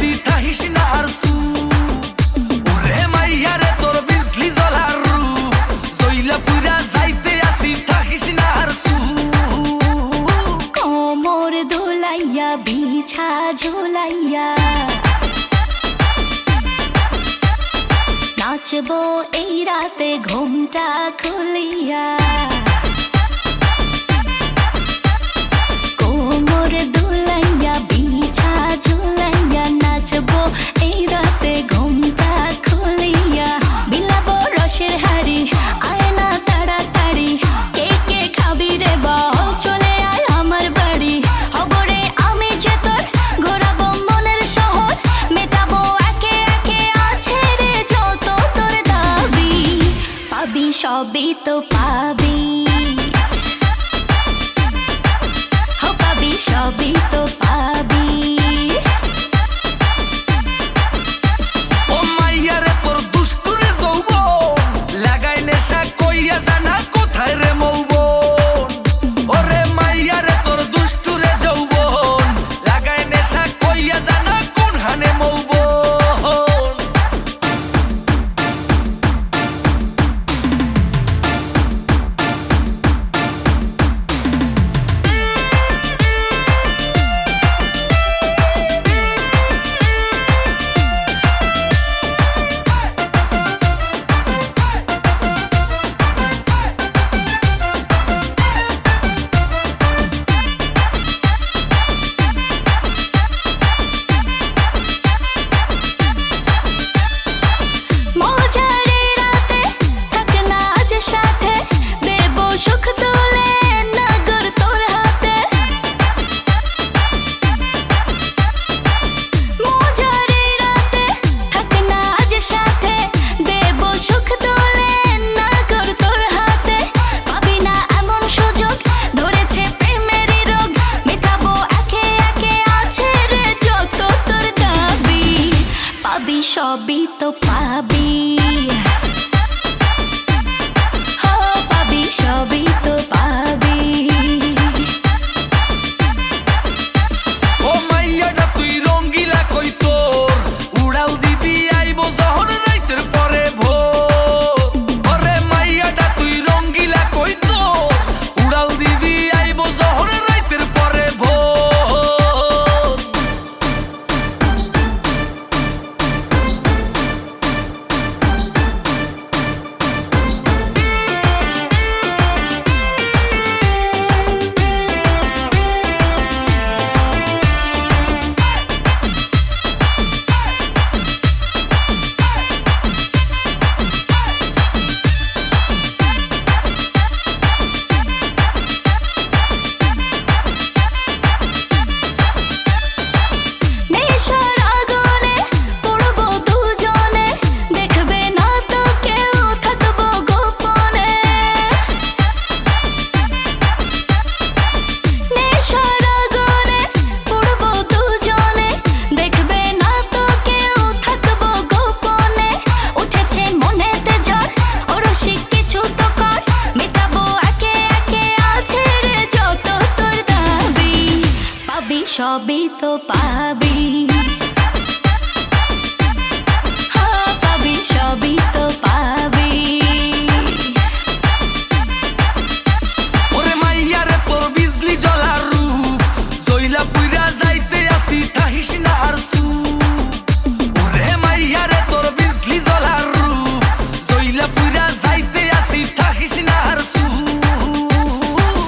আসি তাহিস না আর সু ওরে মাইয়া রে তোর বিজলি জ্বলার রূপ জইলা পুরা যাইতে আসি তাহিস না আর সু কোমর দোলাইয়া বিছা ঝোলাইয়া নাচবো এই রাতে ঘুমটা খুলিয়া কোমর দোলাইয়া বিছা ঝোলাইয়া নাচবো এই রাতে ঘুমটা খুলিয়া বিলাবো রসের হাড়ি আয় না তাড়াতাড়ি কে কে খাবি রে বল চলে আয় আমার বাড়ি হবরে আমি যে তোর ঘোরাবো মনের শহর মেটাবো একে একে আছে রে যত তোর দাবি পাবি সবই তো পাবি পাবি সবই তো পাবি ও মাইয়া রে তোর দুষ্টুরে যৌবন লাগাই নেশা কইয়া জানা কোথায় রে মৌবন ওরে মাইয়া রে তোর দুষ্টুরে যৌবন লাগাই নেশা কইয়া জানা কোন হানে মৌবন মজারে রাতে থাক না আজ সাথে দেব সুখ তুলে নগর তোর হাতে মজারে রাতে থাক না আজ সাথে দেব সুখ তুলে নগর তোর হাতে পাবি না এমন সুযোগ ধরেছে প্রেমেরই রোগ মেটাবো একে একে আছে রে যত তোর দাবি পাবি সবই তো পাবি